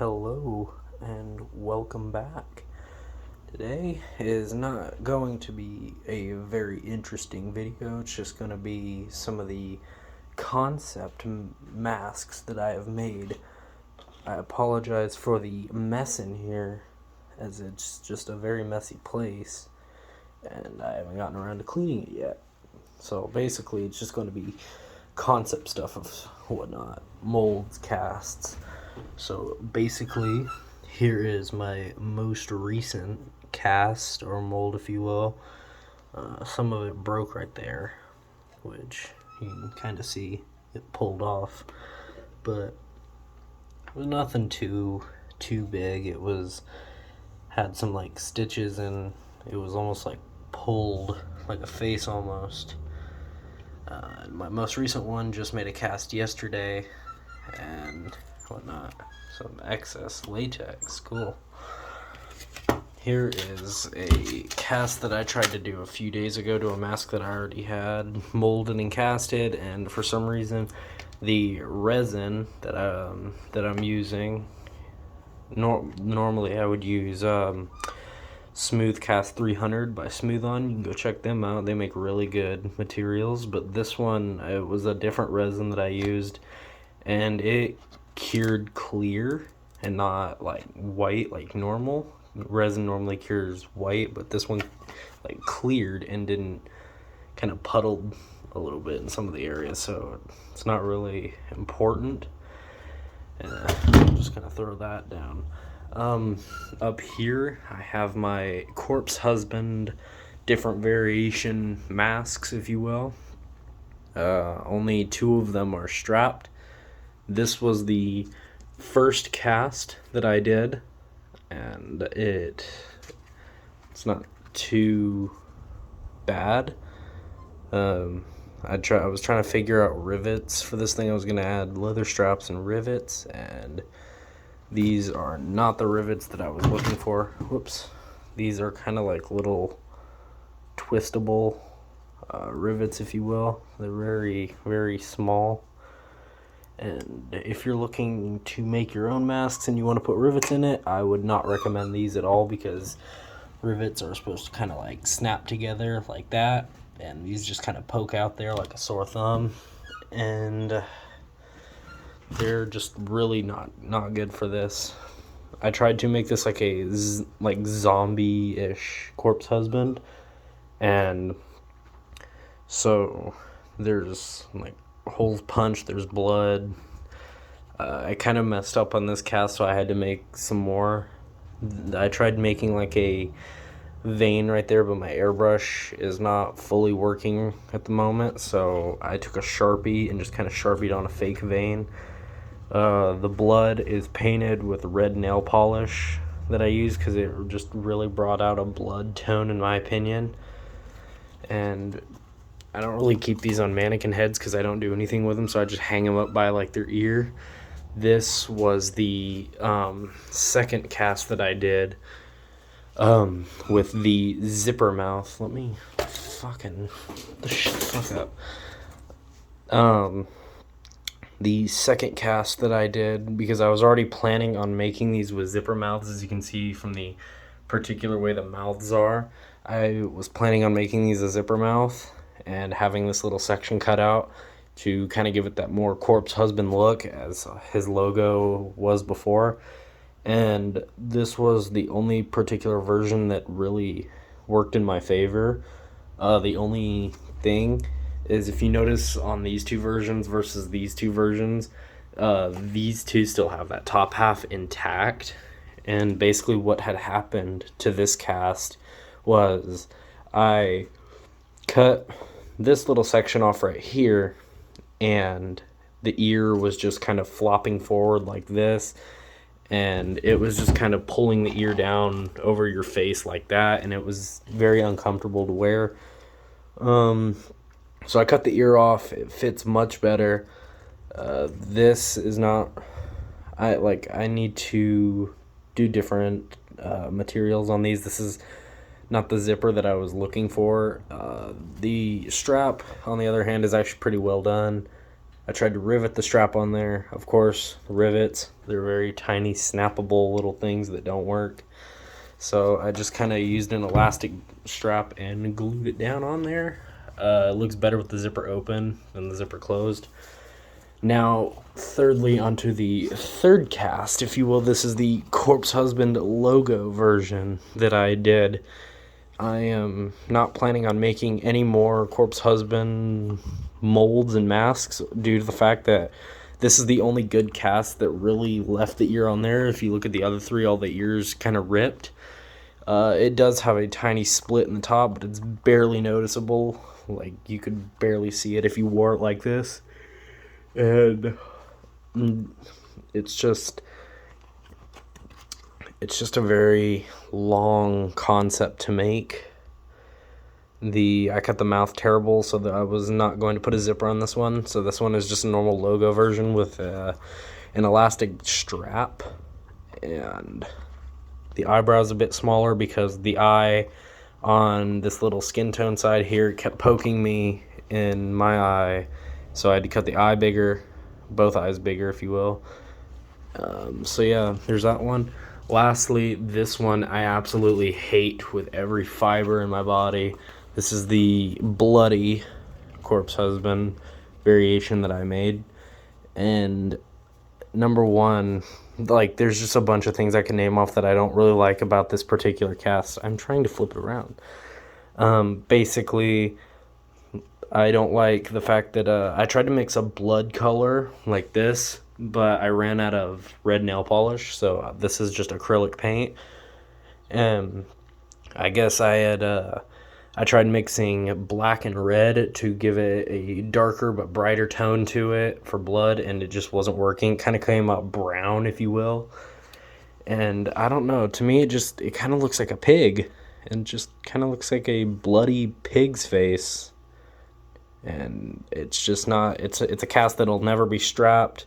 Hello and welcome back. Today is not going to be a very interesting video. It's just going to be some of the concept masks that I have made. I apologize for the mess in here, as it's just a very messy place and I haven't gotten around to cleaning it yet. So basically it's just going to be concept stuff of whatnot, molds, casts. So basically, here is my most recent cast or mold, if you will. Some of it broke right there, which you can kind of see it pulled off, but it was nothing too big. It was had some like stitches and it was almost like pulled, like a face almost. My most recent one just made a cast yesterday and whatnot. Some excess latex. Cool. Here is a cast that I tried to do a few days ago to a mask that I already had molded and casted, and for some reason the resin that I'm using, normally I would use Smooth Cast 300 by Smooth On. You can go check them out. They make really good materials, but this one, it was a different resin that I used, and it cured clear and not like white like normal. Resin normally cures white, but this one like cleared and didn't, kind of puddled a little bit in some of the areas, so it's not really important. And I'm just gonna throw that down. Up here I have my corpse husband different variation masks, if you will. Only 2 of them are strapped. This was the first cast that I did, and it's not too bad. I was trying to figure out rivets for this thing. I was gonna add leather straps and rivets, and these are not the rivets that I was looking for. Whoops. These are kind of like little twistable rivets, if you will. They're very, very small. And if you're looking to make your own masks and you want to put rivets in it, I would not recommend these at all, because rivets are supposed to kind of like snap together like that, and these just kind of poke out there like a sore thumb, and they're just really not good for this. I tried to make this like a zombie-ish corpse husband, and so there's like holes punched, there's blood. I kind of messed up on this cast, so I had to make some more. I tried making like a vein right there, but my airbrush is not fully working at the moment, so I took a Sharpie and just kind of Sharpied on a fake vein. The blood is painted with red nail polish that I use because it just really brought out a blood tone, in my opinion. And I don't really keep these on mannequin heads because I don't do anything with them, so I just hang them up by like their ear. This was the second cast that I did with the zipper mouth. Let me fucking fuck up. The second cast that I did, because I was already planning on making these with zipper mouths, as you can see from the particular way the mouths are. I was planning on making these a zipper mouth and having this little section cut out to kind of give it that more corpse husband look as his logo was before. And this was the only particular version that really worked in my favor. The only thing is, if you notice on these 2 versions versus these 2 versions, these 2 still have that top half intact. And basically what had happened to this cast was I cut this little section off right here, and the ear was just kind of flopping forward like this, and it was just kind of pulling the ear down over your face like that, and it was very uncomfortable to wear. So I cut the ear off. It fits much better. This is not, I need to do different materials on these. This is not the zipper that I was looking for. The strap, on the other hand, is actually pretty well done. I tried to rivet the strap on there. Of course, rivets, they're very tiny, snappable little things that don't work. So I just kind of used an elastic strap and glued it down on there. It looks better with the zipper open than the zipper closed. Now, thirdly, onto the third cast, if you will. This is the Corpse Husband logo version that I did. I am not planning on making any more Corpse Husband molds and masks due to the fact that this is the only good cast that really left the ear on there. If you look at the other three, all the ears kind of ripped. It does have a tiny split in the top, but it's barely noticeable. Like, you could barely see it if you wore it like this. And it's just a very long concept to make. I cut the mouth terrible, so that I was not going to put a zipper on this one. So this one is just a normal logo version with an elastic strap, and the eyebrow is a bit smaller because the eye on this little skin tone side here kept poking me in my eye, so I had to cut the eye bigger, both eyes bigger, if you will. So yeah, there's that one. Lastly, this one I absolutely hate with every fiber in my body. This is the bloody Corpse Husband variation that I made. And number one, like, there's just a bunch of things I can name off that I don't really like about this particular cast. I'm trying to flip it around. Basically, I don't like the fact that I tried to mix a blood color like this, but I ran out of red nail polish, so this is just acrylic paint. And I guess I tried mixing black and red to give it a darker but brighter tone to it for blood, and it just wasn't working. Kind of came out brown, if you will. And I don't know, to me it kind of looks like a pig, and just kind of looks like a bloody pig's face. And it's just not, it's a cast that'll never be strapped.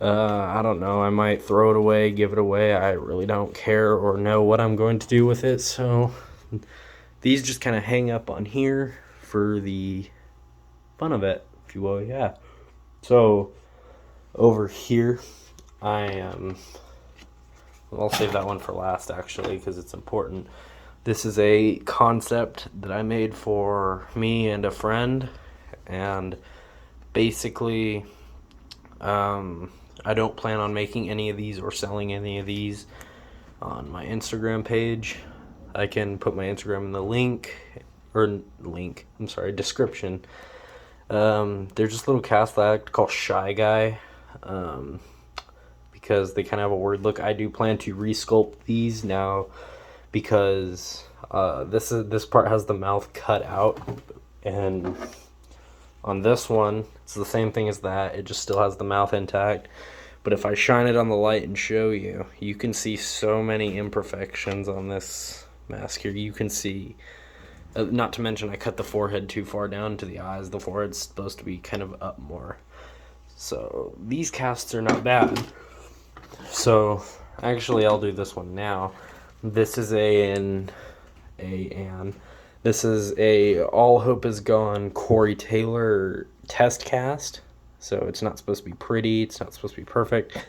I don't know, I might throw it away, give it away. I really don't care or know what I'm going to do with it, so these just kind of hang up on here for the fun of it, if you will, yeah. So, over here, I'll save that one for last, actually, because it's important. This is a concept that I made for me and a friend, and basically, I don't plan on making any of these or selling any of these on my Instagram page. I can put my Instagram in the description. They're just little casts that I like to call Shy Guy, because they kind of have a weird look. I do plan to resculpt these now because this part has the mouth cut out, and on this one it's the same thing as that. It just still has the mouth intact. But if I shine it on the light and show you, you can see so many imperfections on this mask here. You can see, not to mention I cut the forehead too far down to the eyes. The forehead's supposed to be kind of up more. So these casts are not bad. So actually I'll do this one now. This is this is a All Hope Is Gone Corey Taylor test cast. So it's not supposed to be pretty, it's not supposed to be perfect.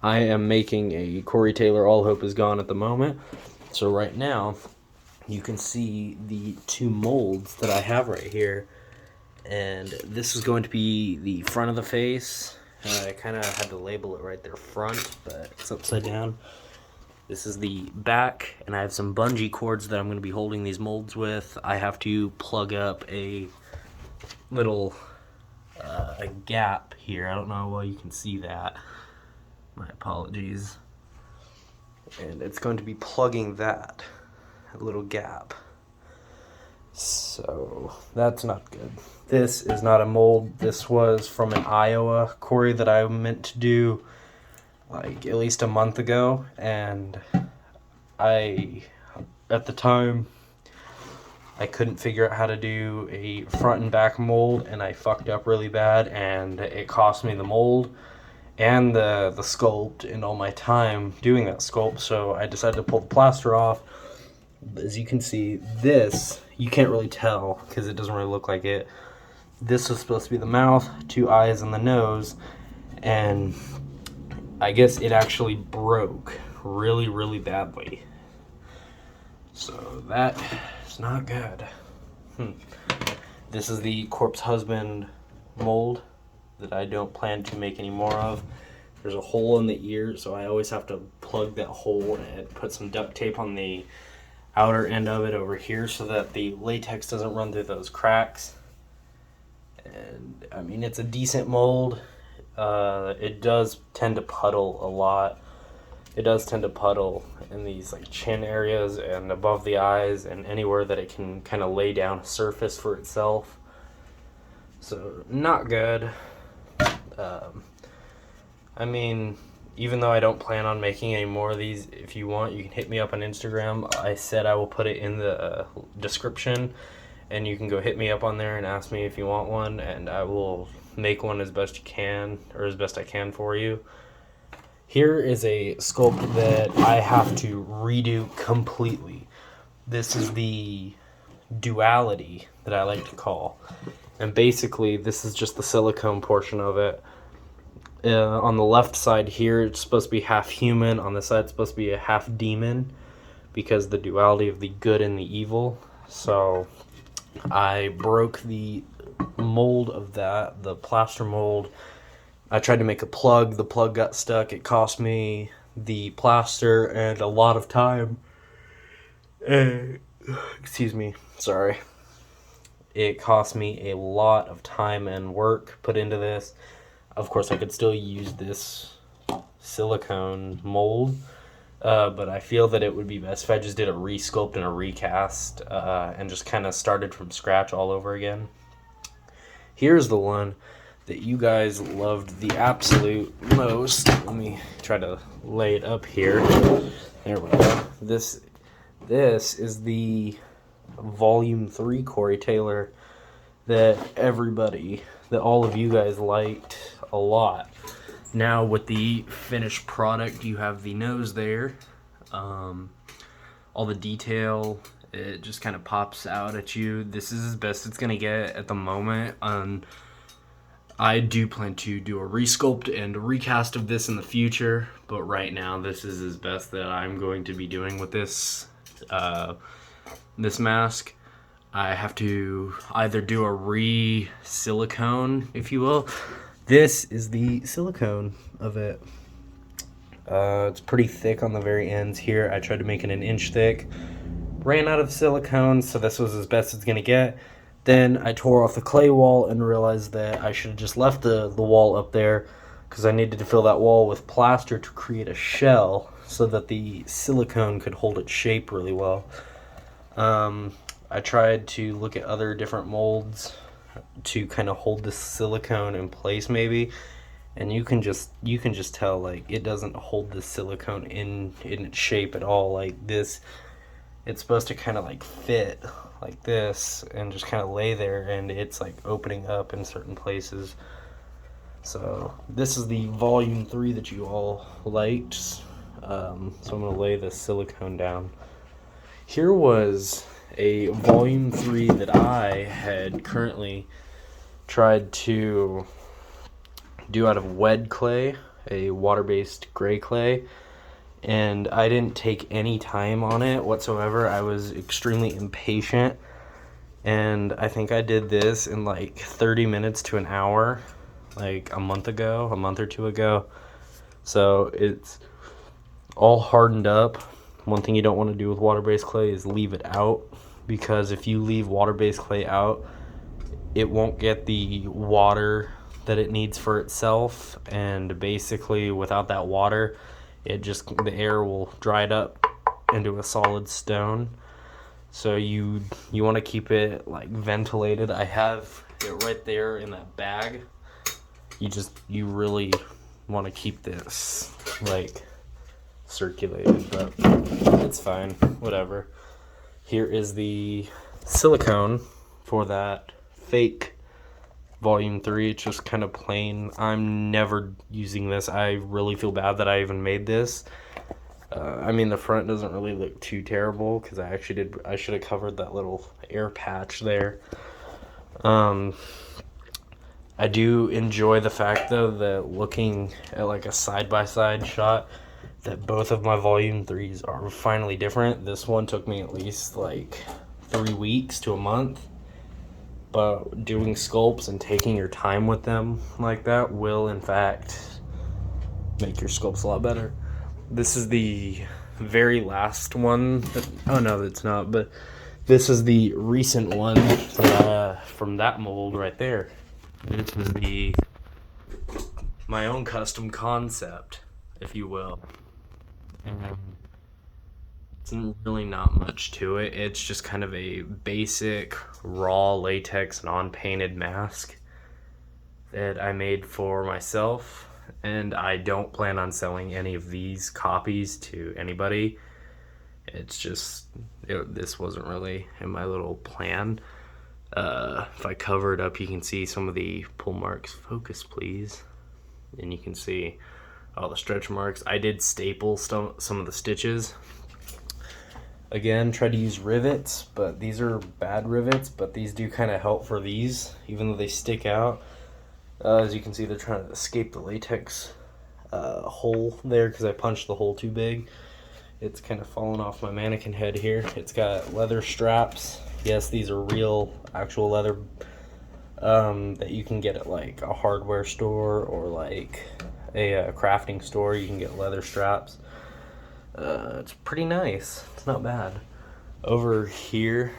I am making a Corey Taylor All Hope Is Gone at the moment. So right now, you can see the two molds that I have right here. And this is going to be the front of the face. I kind of had to label it right there front, but it's upside down. This is the back, and I have some bungee cords that I'm going to be holding these molds with. I have to plug up a little a gap here. I don't know how well you can see that. My apologies. And it's going to be plugging that little gap. So that's not good. This is not a mold. This was from an Iowa Corey that I meant to do like at least a month ago, and at the time I couldn't figure out how to do a front and back mold, and I fucked up really bad, and it cost me the mold and the sculpt and all my time doing that sculpt. So I decided to pull the plaster off. As you can see, this, you can't really tell because it doesn't really look like it. this was supposed to be the mouth, 2 eyes, and the nose, and I guess it actually broke really, really badly. So that is not good. This is the corpse husband mold that I don't plan to make any more of. There's a hole in the ear, so I always have to plug that hole and put some duct tape on the outer end of it over here so that the latex doesn't run through those cracks. And I mean, it's a decent mold. It does tend to puddle a lot. It does tend to puddle in these like chin areas and above the eyes and anywhere that it can kind of lay down a surface for itself. So not good. I mean, even though I don't plan on making any more of these, if you want, you can hit me up on Instagram. I said I will put it in the description, and you can go hit me up on there and ask me if you want one, and I will make one as best you can, or as best I can for you. Here is a sculpt that I have to redo completely. This is the duality that I like to call. And basically, this is just the silicone portion of it. On the left side here, it's supposed to be half human. On the side, it's supposed to be a half demon, because the duality of the good and the evil. So I broke the mold of that, the plaster mold. I tried to make a plug. The plug got stuck. It cost me the plaster and a lot of time. Excuse me. Sorry. It cost me a lot of time and work put into this. Of course, I could still use this silicone mold, but I feel that it would be best if I just did a resculpt and a recast and just kind of started from scratch all over again. Here's the one that you guys loved the absolute most. Let me try to lay it up here. There we go. This is the Volume 3 Corey Taylor that all of you guys liked a lot. Now with the finished product, you have the nose there. All the detail, it just kind of pops out at you. This is as best it's going to get at the moment. I do plan to do a resculpt and a recast of this in the future, but right now this is as best that I'm going to be doing with this this mask. I have to either do a re-silicone, if you will. This is the silicone of it. It's pretty thick on the very ends here. I tried to make it an inch thick. Ran out of silicone, so this was as best it's gonna get. Then I tore off the clay wall and realized that I should have just left the wall up there, because I needed to fill that wall with plaster to create a shell so that the silicone could hold its shape really well. I tried to look at other different molds to kind of hold the silicone in place maybe, and you can just tell like it doesn't hold the silicone in its shape at all. Like this, it's supposed to kind of like fit like this and just kind of lay there, and it's like opening up in certain places. So this is the Volume 3 that you all liked. So I'm gonna lay the silicone down. Here was a Volume 3 that I had currently tried to do out of wet clay, a water-based gray clay, and I didn't take any time on it whatsoever. I was extremely impatient, and I think I did this in like 30 minutes to an hour, like a month or two ago. So it's all hardened up. One thing you don't want to do with water-based clay is leave it out, because if you leave water-based clay out, it won't get the water that it needs for itself, and basically without that water, the air will dry it up into a solid stone. So you want to keep it like ventilated. I have it right there in that bag. You really want to keep this like circulated, but it's fine, whatever. Here is the silicone for that fake Volume 3. It's just kind of plain. I'm never using this. I really feel bad that I even made this. I mean, the front doesn't really look too terrible, because I should have covered that little air patch there. I do enjoy the fact though that looking at like a side-by-side shot, that both of my Volume 3s are finally different. This one took me at least like 3 weeks to a month, but doing sculpts and taking your time with them like that will in fact make your sculpts a lot better. This is the very last one that, oh no, that's not, but this is the recent one from that mold right there. This is my own custom concept, if you will. And it's really not much to it. It's just kind of a basic raw latex non-painted mask that I made for myself, and I don't plan on selling any of these copies to anybody. It's just, this wasn't really in my little plan. If I cover it up, you can see some of the pull marks. Focus, please. And you can see all the stretch marks. I did staple some of the stitches. Again, tried to use rivets, but these are bad rivets, but these do kind of help for these, even though they stick out. As you can see, they're trying to escape the latex hole there because I punched the hole too big. It's kind of fallen off my mannequin head here. It's got leather straps. Yes, these are real, actual leather that you can get at like a hardware store or like a crafting store. You can get leather straps. It's pretty nice. It's not bad. Over here,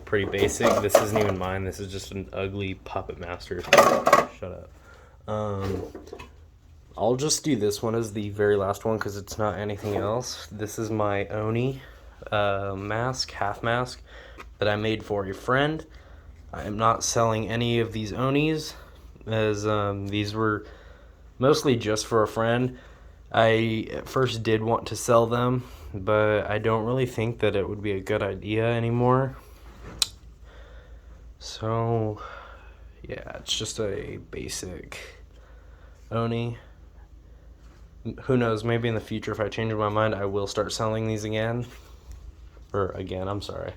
pretty basic. This isn't even mine. This is just an ugly Puppet Master. Shut up. I'll just do this one as the very last one because it's not anything else. This is my Oni mask, half mask, that I made for a friend. I am not selling any of these Onis, as these were mostly just for a friend. I at first did want to sell them, but I don't really think that it would be a good idea anymore. So, yeah, it's just a basic Oni. Who knows, maybe in the future if I change my mind I will start selling these again. Or again, I'm sorry.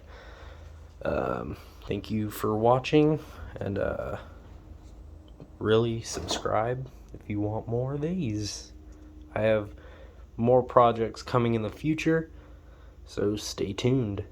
Thank you for watching, and really subscribe if you want more of these. I have more projects coming in the future, so stay tuned.